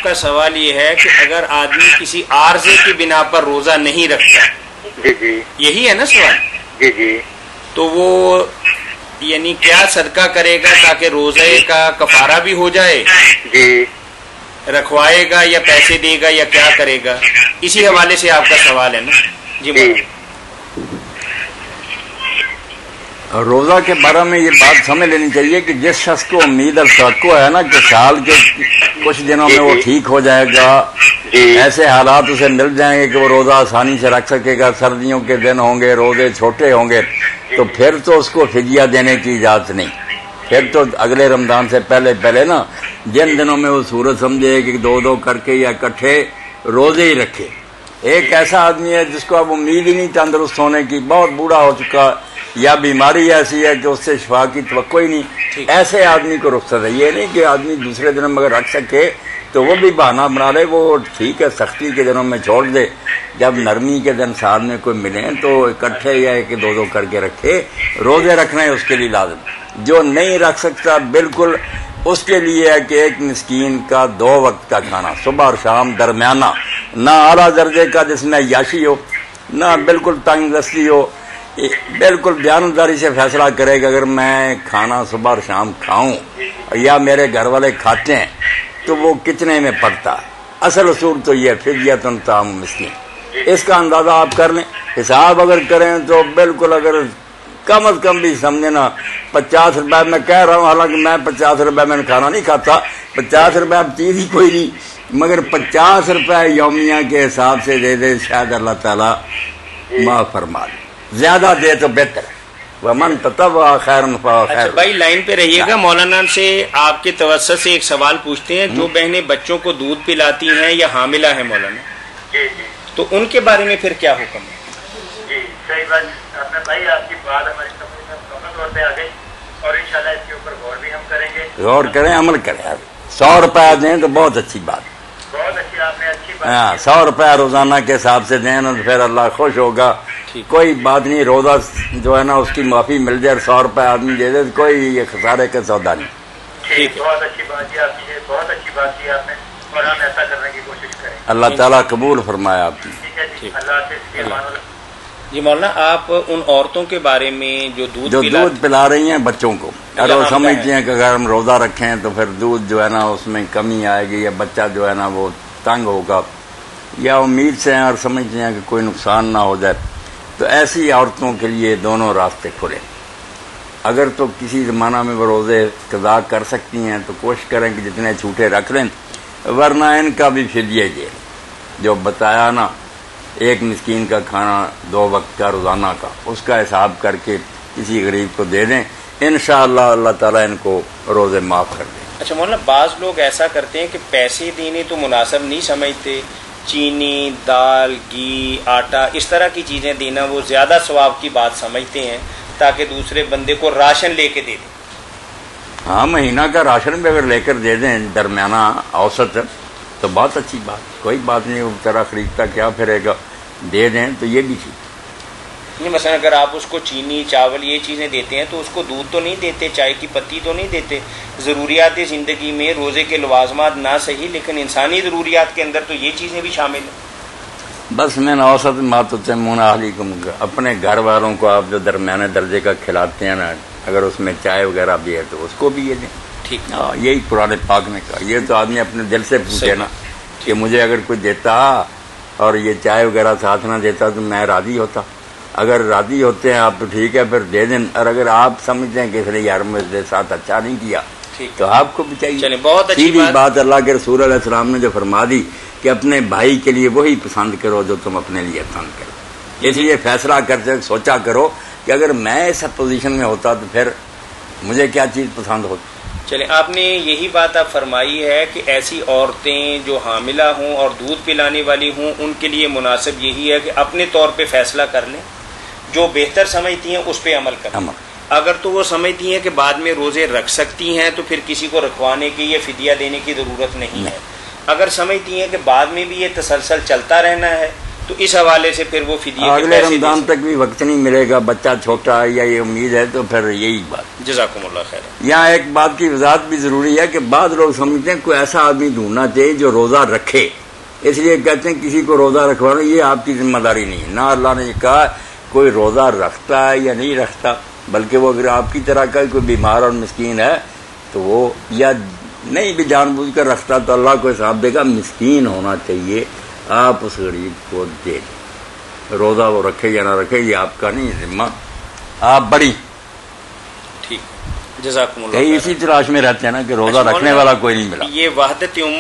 آپ کا سوال یہ ہے کہ اگر آدمی کسی عارضے کی بنا پر روزہ نہیں رکھتا، جی جی یہی ہے نا سوال؟ جی جی تو وہ یعنی کیا صدقہ کرے گا تاکہ روزے کا کفارہ بھی ہو جائے؟ جی رکھوائے گا یا پیسے دے گا یا کیا کرے گا؟ اسی حوالے سے آپ کا سوال ہے نا؟ جی مولانا۔ روزہ کے بارے میں یہ بات سمجھ لینی چاہیے کہ جس شخص کو امید اور توقع ہے نا کہ سال کے کچھ دنوں میں وہ ٹھیک ہو جائے گا، ایسے حالات اسے مل جائیں گے کہ وہ روزہ آسانی سے رکھ سکے گا، سردیوں کے دن ہوں گے، روزے چھوٹے ہوں گے، تو پھر تو اس کو فدیہ دینے کی اجازت نہیں۔ پھر تو اگلے رمضان سے پہلے نا جن دنوں میں وہ صورت سمجھے کہ دو دو کر کے یا اکٹھے روزے ہی رکھے۔ ایک ایسا آدمی ہے جس کو اب امید ہی نہیں تندرست ہونے کی، بہت بوڑھا ہو چکا، یا بیماری ایسی ہے کہ اس سے شفا کی توقع ہی نہیں، ایسے آدمی کو رخصت ہے۔ یہ نہیں کہ آدمی دوسرے دنوں میں اگر رکھ سکے تو وہ بھی بہانہ بنا لے، وہ ٹھیک ہے سختی کے دنوں میں چھوڑ دے، جب نرمی کے دن سال میں کوئی ملیں تو اکٹھے یا ایک دو دو کر کے رکھے۔ روزے رکھنا ہے اس کے لیے لازم۔ جو نہیں رکھ سکتا بالکل اس کے لیے ہے کہ ایک مسکین کا 2 وقت کا کھانا، صبح اور شام درمیانہ، نہ اعلیٰ درجے کا جس میں عیاشی ہو، نہ بالکل تنگ دستی ہو، بالکل دیانتداری سے فیصلہ کرے کہ اگر میں کھانا صبح اور شام کھاؤں یا میرے گھر والے کھاتے ہیں تو وہ کتنے میں پڑتا ہے۔ اصل اصول تو یہ فدیۃ طعام مسکین، اس کا اندازہ آپ کر لیں۔ حساب اگر کریں تو بالکل اگر کم از کم بھی سمجھے نا 50 روپے میں کہہ رہا ہوں، حالانکہ میں 50 روپے میں کھانا نہیں کھاتا، 50 روپے اب چیز ہی کوئی نہیں، مگر 50 روپے یومیہ کے حساب سے دے دے، شاید اللہ تعالیٰ معاف فرما دے، زیادہ دے تو بہتر ہے۔ ومن تطوع خیرا فہو خیر۔ اچھا بھائی لائن پہ رہیے گا، مولانا سے آپ کے توسط سے ایک سوال پوچھتے ہیں۔ جو بہنیں بچوں کو دودھ پلاتی ہیں یا حاملہ ہیں مولانا، جی جی تو ان کے بارے میں پھر کیا حکم ہے؟ جی صحیح بات آپ نے بھائی، آپ کی بات ہماری سمجھ میں مکمل طور پہ آ گئی، اور انشاءاللہ اس کے اوپر غور بھی ہم کریں گے۔ غور کریں، عمل کریں۔ 100 روپے دیں تو بہت اچھی بات، بہت اچھی آپ نے اچھی بات ہاں 100 روپے روزانہ کے حساب سے دیں تو پھر اللہ خوش ہوگا۔ کوئی بات نہیں، روزہ جو ہے نا اس کی معافی مل جائے، 100 روپے آدمی دے دے، کوئی یہ خسارے کا سودا نہیں۔ ٹھیک، بہت اچھی بات کی آپ کی، بہت اچھی بات کی آپ نے، اور ہم ایسا کرنے کی کوشش کریں۔ اللہ تعالیٰ قبول فرمایا آپ کی۔ ٹھیک ہے جی، اللہ حافظ۔ جی مولانا، آپ ان عورتوں کے بارے میں جو دودھ پلا رہی ہیں بچوں کو، اگر وہ سمجھتی ہیں کہ اگر ہم روزہ رکھیں تو پھر دودھ جو ہے نا اس میں کمی آئے گی، یا بچہ جو ہے نا وہ تنگ ہوگا، یا امید سے ہیں اور سمجھتے ہیں کہ کوئی نقصان نہ ہو جائے، تو ایسی عورتوں کے لیے دونوں راستے کھلے۔ اگر تو کسی زمانہ میں وہ روزے قضا کر سکتی ہیں تو کوشش کریں کہ جتنے چھوٹے رکھ لیں، ورنہ ان کا بھی فدیہ دے جو بتایا نا، ایک مسکین کا کھانا 2 وقت کا روزانہ کا، اس کا حساب کر کے کسی غریب کو دے دیں، انشاءاللہ اللہ تعالیٰ ان کو روزے معاف کر دیں۔ اچھا مولانا، بعض لوگ ایسا کرتے ہیں کہ پیسے دینے تو مناسب نہیں سمجھتے، چینی، دال، گھی، آٹا، اس طرح کی چیزیں دینا وہ زیادہ ثواب کی بات سمجھتے ہیں تاکہ دوسرے بندے کو راشن لے کے دے دیں۔ ہاں مہینہ کا راشن بھی اگر لے کر دے دیں درمیانہ اوسط تو بہت اچھی بات، کوئی بات نہیں، وہ طرح خریدتا کیا پھرے گا، دے دیں تو یہ بھی ٹھیک۔ مثلا اگر آپ اس کو چینی، چاول یہ چیزیں دیتے ہیں تو اس کو دودھ تو نہیں دیتے، چائے کی پتی تو نہیں دیتے۔ ضروریات زندگی میں روزے کے لوازمات نہ صحیح، لیکن انسانی ضروریات کے اندر تو یہ چیزیں بھی شامل ہیں۔ بس میں اوسط ماتمون اہلیکم، اپنے گھر والوں کو آپ جو درمیانے درجے کا کھلاتے ہیں نا، اگر اس میں چائے وغیرہ بھی ہے تو اس کو بھی یہ دیں۔ ٹھیک، ہاں یہی قرآن پاک نے کہا۔ یہ تو آدمی اپنے دل سے پوچھے نا کہ مجھے اگر کوئی دیتا اور یہ چائے وغیرہ ساتھ نہ دیتا تو میں راضی ہوتا۔ اگر راضی ہوتے ہیں آپ تو ٹھیک ہے، پھر دے دیں، اور اگر آپ سمجھتے ہیں کہ اس نے یار میرے ساتھ اچھا نہیں کیا تو آپ کو بھی چاہیے۔ بہت اچھی بات اللہ کے رسول علیہ السلام نے جو فرما دی کہ اپنے بھائی کے لیے وہی پسند کرو جو تم اپنے لیے پسند کرو۔ اس لیے فیصلہ کرتے سوچا کرو کہ اگر میں اس پوزیشن میں ہوتا تو پھر مجھے کیا چیز پسند ہوتی۔ چلیں، آپ نے یہی بات آپ فرمائی ہے کہ ایسی عورتیں جو حاملہ ہوں اور دودھ پلانے والی ہوں ان کے لیے مناسب یہی ہے کہ اپنے طور پہ فیصلہ کر لیں، جو بہتر سمجھتی ہیں اس پہ عمل کریں۔ اگر تو وہ سمجھتی ہیں کہ بعد میں روزے رکھ سکتی ہیں تو پھر کسی کو رکھوانے کی یا فدیہ دینے کی ضرورت نہیں ہے۔ اگر سمجھتی ہیں کہ بعد میں بھی یہ تسلسل چلتا رہنا ہے تو اس حوالے سے پھر وہ فدیے کے اگلے پیسے رمضان تک بھی وقت نہیں ملے گا، بچہ چھوٹا ہے یا یہ امید ہے، تو پھر یہی بات۔ جزاکم اللہ خیر۔ یہاں ایک بات کی وضاحت بھی ضروری ہے کہ بعض لوگ سمجھتے ہیں کوئی ایسا آدمی ڈھونڈنا چاہیے جو روزہ رکھے، اس لیے کہتے ہیں کسی کو روزہ رکھوانا، یہ آپ کی ذمہ داری نہیں ہے۔ نہ اللہ نے یہ کہا کوئی روزہ رکھتا ہے یا نہیں رکھتا، بلکہ وہ اگر آپ کی طرح کا کوئی بیمار اور مسکین ہے تو وہ یا نہیں بھی جان بوجھ کر رکھتا تو اللہ کو حساب دے گا، مسکین ہونا چاہیے، آپ اس غریب کو دے دیں۔ روزہ وہ رکھے یا نہ رکھے یہ آپ کا نہیں ذمہ، آپ بڑی ٹھیک، جزاکم اللہ خیر۔ اسی تلاش میں رہتے ہیں نا کہ روزہ رکھنے والا کوئی نہیں ملا۔ یہ وحدت امت